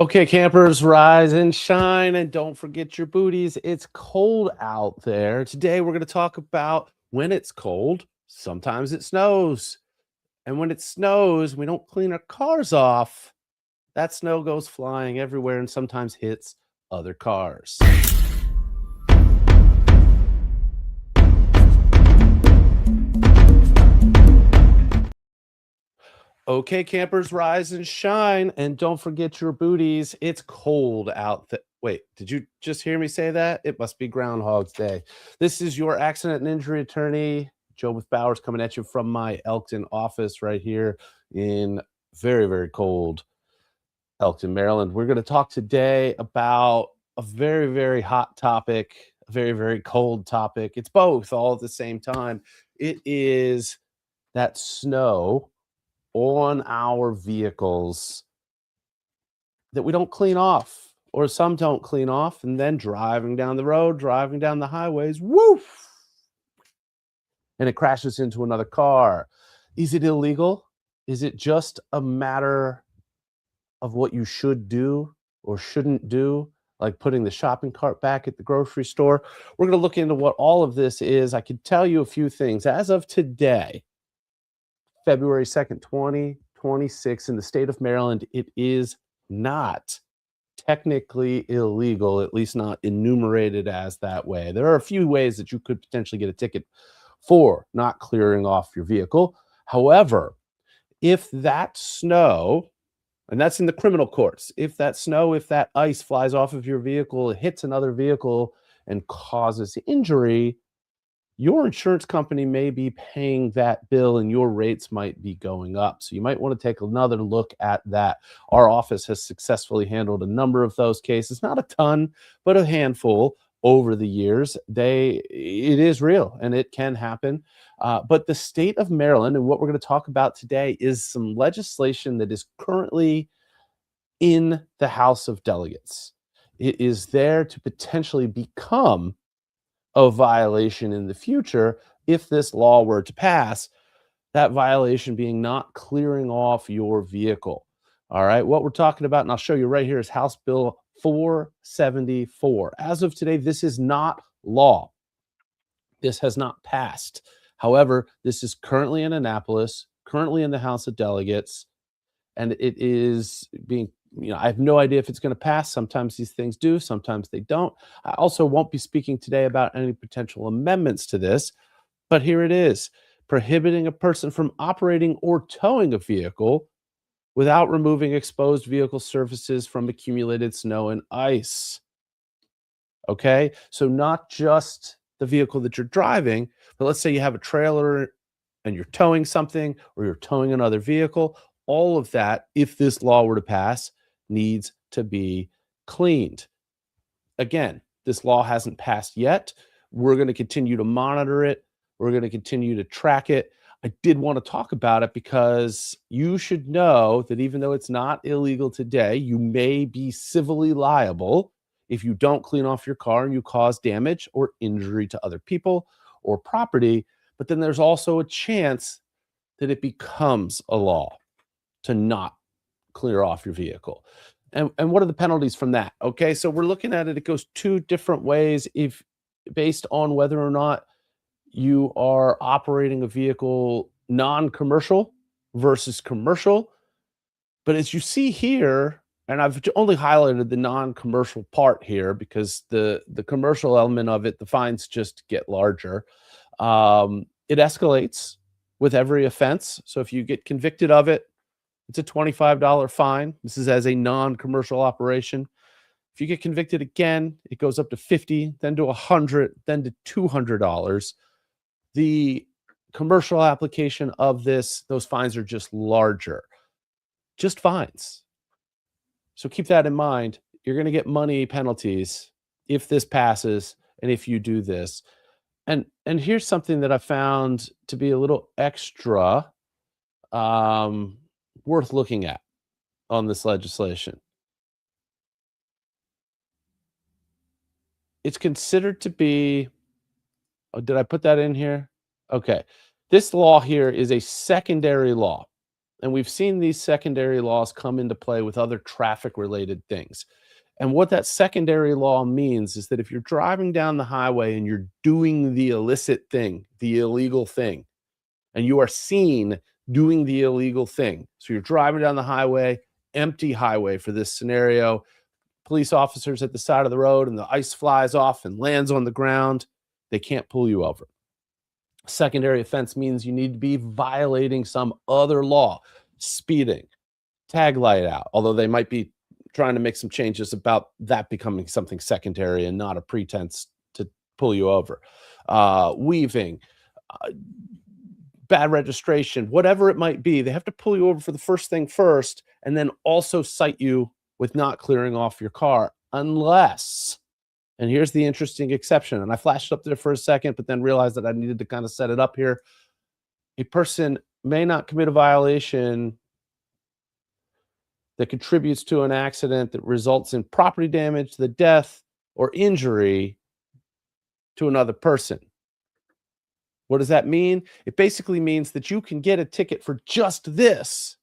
Okay, campers, rise and shine, and don't forget your booties. It's cold out there. Today, we're going to talk about when it's cold. Sometimes it snows. And when it snows, we don't clean our cars off. That snow goes flying everywhere and sometimes hits other cars. Okay, campers, rise and shine, and don't forget your booties. It's cold out there. Wait, did you just hear me say that? It must be Groundhog's Day. This is your accident and injury attorney, Jobeth Bowers, coming at you from my Elkton office right here in very, very cold Elkton, Maryland. We're going to talk today about a very, very hot topic, a very, very cold topic. It's both all at the same time. It is that snow on our vehicles that we don't clean off, or some don't clean off, and then driving down the road, driving down the highways, woof, and it crashes into another car. Is it illegal? Is it just a matter of what you should do or shouldn't do, like putting the shopping cart back at the grocery store? We're going to look into what all of this is. I can tell you a few things. As of today, February 2nd, 2026, in the state of Maryland, it is not technically illegal, at least not enumerated as that way. There are a few ways that you could potentially get a ticket for not clearing off your vehicle. However, if that snow, and that's in the criminal courts, if that snow, if that ice flies off of your vehicle, hits another vehicle and causes injury, your insurance company may be paying that bill and your rates might be going up. So you might want to take another look at that. Our office has successfully handled a number of those cases, not a ton, but a handful over the years. It is real and it can happen. But the state of Maryland, and what we're going to talk about today, is some legislation that is currently in the House of Delegates. It is there to potentially become a violation in the future if this law were to pass, that violation being not clearing off your vehicle. All right, what we're talking about, and I'll show you right here, is House Bill 474. As of today, this is not law. This has not passed. However, this is currently in Annapolis, currently in the House of Delegates, and it is being, I have no idea if it's going to pass. Sometimes these things do, sometimes they don't. I also won't be speaking today about any potential amendments to this, but here it is: prohibiting a person from operating or towing a vehicle without removing exposed vehicle surfaces from accumulated snow and ice. Okay, so not just the vehicle that you're driving, but let's say you have a trailer and you're towing something, or you're towing another vehicle. All of that, if this law were to pass, needs to be cleaned. Again, this law hasn't passed yet. We're going to continue to monitor it. We're going to continue to track it. I did want to talk about it because you should know that even though it's not illegal today, you may be civilly liable if you don't clean off your car and you cause damage or injury to other people or property. But then there's also a chance that it becomes a law to not clear off your vehicle. And what are the penalties from that? Okay, so we're looking at it. It goes two different ways, if based on whether or not you are operating a vehicle non-commercial versus commercial. But as you see here, and I've only highlighted the non-commercial part here because the commercial element of it, the fines just get larger. It escalates with every offense. So if you get convicted of it, it's a $25 fine. This is as a non-commercial operation. If you get convicted again, it goes up to $50, then to $100, then to $200. The commercial application of this, those fines are just larger. Just fines. So keep that in mind. You're going to get money penalties if this passes and if you do this. And here's something that I found to be a little extra worth looking at on this legislation. It's considered to be, oh, did I put that in here? Okay. This law here is a secondary law. And we've seen these secondary laws come into play with other traffic related things. And what that secondary law means is that if you're driving down the highway and you're doing the illicit thing, the illegal thing, and you are seen doing the illegal thing, so you're driving down the highway, empty highway for this scenario, police officers at the side of the road, and the ice flies off and lands on the ground, they can't pull you over. Secondary offense means you need to be violating some other law, speeding, tag light out, although they might be trying to make some changes about that becoming something secondary and not a pretense to pull you over. Weaving, bad registration, whatever it might be, they have to pull you over for the first thing first and then also cite you with not clearing off your car unless, and here's the interesting exception, and I flashed up there for a second, but then realized that I needed to kind of set it up here. A person may not commit a violation that contributes to an accident that results in property damage, the death, or injury to another person. What does that mean? It basically means that you can get a ticket for just this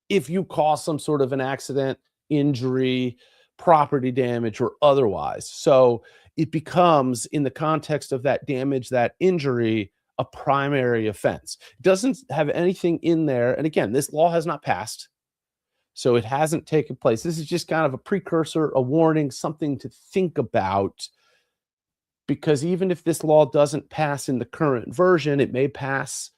if you cause some sort of an accident, injury, property damage, or otherwise. So it becomes, in the context of that damage, that injury, a primary offense. It doesn't have anything in there. And again, this law has not passed, so it hasn't taken place. This is just kind of a precursor, a warning, something to think about, because even if this law doesn't pass in the current version, it may pass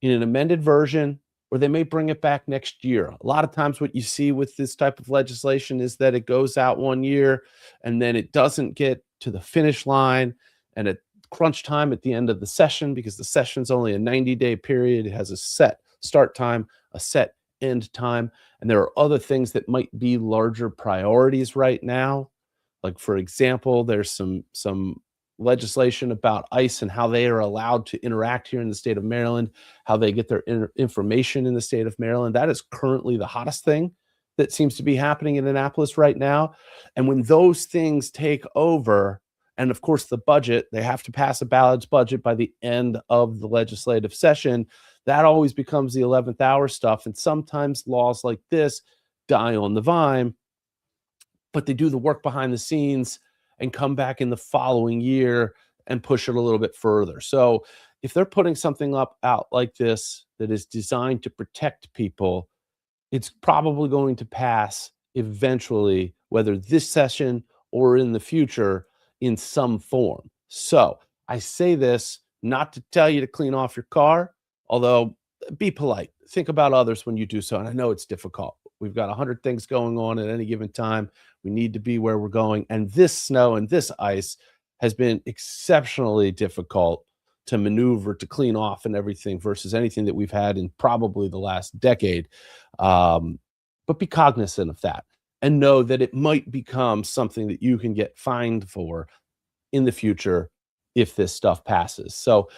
in an amended version, or they may bring it back next year. A lot of times what you see with this type of legislation is that it goes out 1 year and then it doesn't get to the finish line and at crunch time at the end of the session, because the session's only a 90-day period. It has a set start time, a set end time, and there are other things that might be larger priorities right now. Like, for example, there's some legislation about ICE and how they are allowed to interact here in the state of Maryland, how they get their information in the state of Maryland. That is currently the hottest thing that seems to be happening in Annapolis right now. And when those things take over, and of course the budget, they have to pass a balanced budget by the end of the legislative session, that always becomes the 11th hour stuff. And sometimes laws like this die on the vine, but they do the work behind the scenes and come back in the following year and push it a little bit further. So if they're putting something out like this that is designed to protect people, it's probably going to pass eventually, whether this session or in the future, in some form. So I say this not to tell you to clean off your car, although be polite. Think about others when you do so. And I know it's difficult. We've got 100 things going on at any given time. We need to be where we're going. And this snow and this ice has been exceptionally difficult to maneuver, to clean off and everything, versus anything that we've had in probably the last decade. But be cognizant of that and know that it might become something that you can get fined for in the future if this stuff passes. So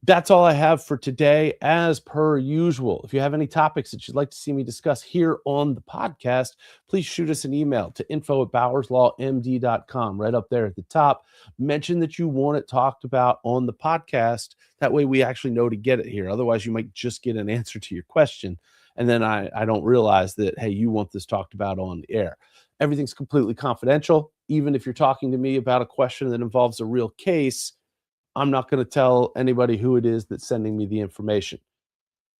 that's all I have for today. As per usual, if you have any topics that you'd like to see me discuss here on the podcast, please shoot us an email to info@bowerslawmd.com, right up there at the top. Mention that you want it talked about on the podcast. That way we actually know to get it here. Otherwise, you might just get an answer to your question, and then I don't realize that, hey, you want this talked about on the air. Everything's completely confidential. Even if you're talking to me about a question that involves a real case, I'm not going to tell anybody who it is that's sending me the information.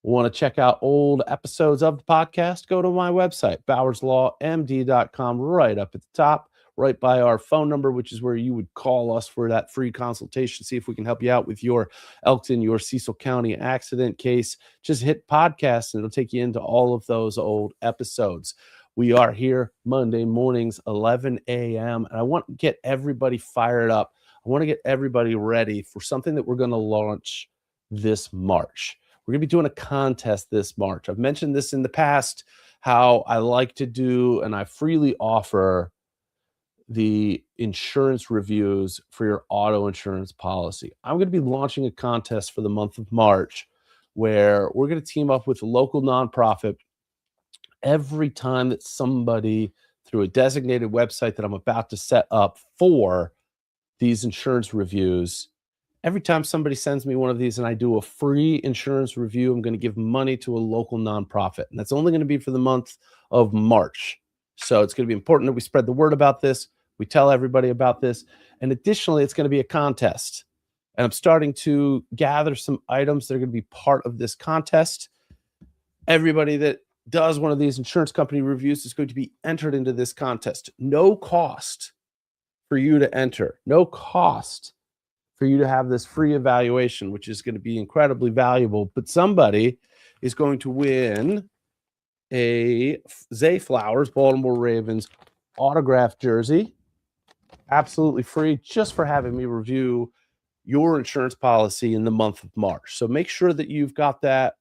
Want to check out old episodes of the podcast? Go to my website, bowerslawmd.com, right up at the top, right by our phone number, which is where you would call us for that free consultation. See if we can help you out with your Elkton, your Cecil County accident case. Just hit podcast and it'll take you into all of those old episodes. We are here Monday mornings, 11 a.m. And I want to get everybody fired up. I want to get everybody ready for something that we're going to launch this March. We're going to be doing a contest this March. I've mentioned this in the past, how I like to do and I freely offer the insurance reviews for your auto insurance policy. I'm going to be launching a contest for the month of March where we're going to team up with a local nonprofit. Every time that somebody, through a designated website that I'm about to set up for these insurance reviews, Every time somebody sends me one of these and I do a free insurance review, I'm going to give money to a local nonprofit. And that's only going to be for the month of March. So it's going to be important that we spread the word about this. We tell everybody about this. And additionally, it's going to be a contest. And I'm starting to gather some items that are going to be part of this contest. Everybody that does one of these insurance company reviews is going to be entered into this contest. No cost for you to enter. No cost for you to have this free evaluation, which is going to be incredibly valuable. But somebody is going to win a Zay Flowers, Baltimore Ravens autographed jersey, absolutely free, just for having me review your insurance policy in the month of March. So make sure that you've got that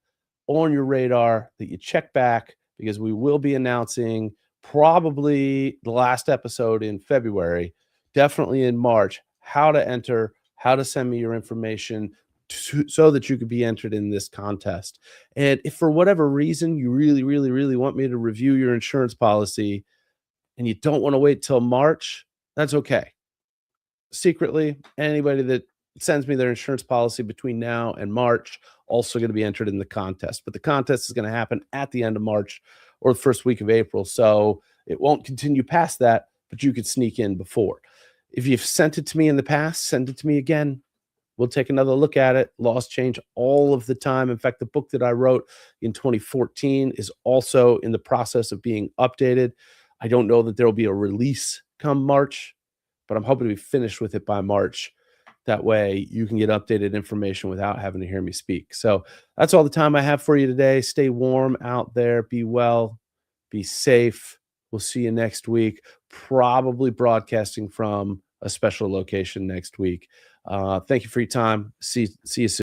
on your radar, that you check back, because we will be announcing probably the last episode in February, definitely in March, how to enter, how to send me your information so that you could be entered in this contest. And if for whatever reason you really, really, really want me to review your insurance policy and you don't want to wait till March, that's okay. Secretly, anybody that sends me their insurance policy between now and March also going to be entered in the contest. But the contest is going to happen at the end of March or the first week of April. So it won't continue past that, but you could sneak in before. If you've sent it to me in the past, send it to me again. We'll take another look at it. Laws change all of the time. In fact, the book that I wrote in 2014 is also in the process of being updated. I don't know that there will be a release come March, but I'm hoping to be finished with it by March. That way you can get updated information without having to hear me speak. So that's all the time I have for you today. Stay warm out there. Be well. Be safe. We'll see you next week, probably broadcasting from a special location next week. Thank you for your time. See you soon.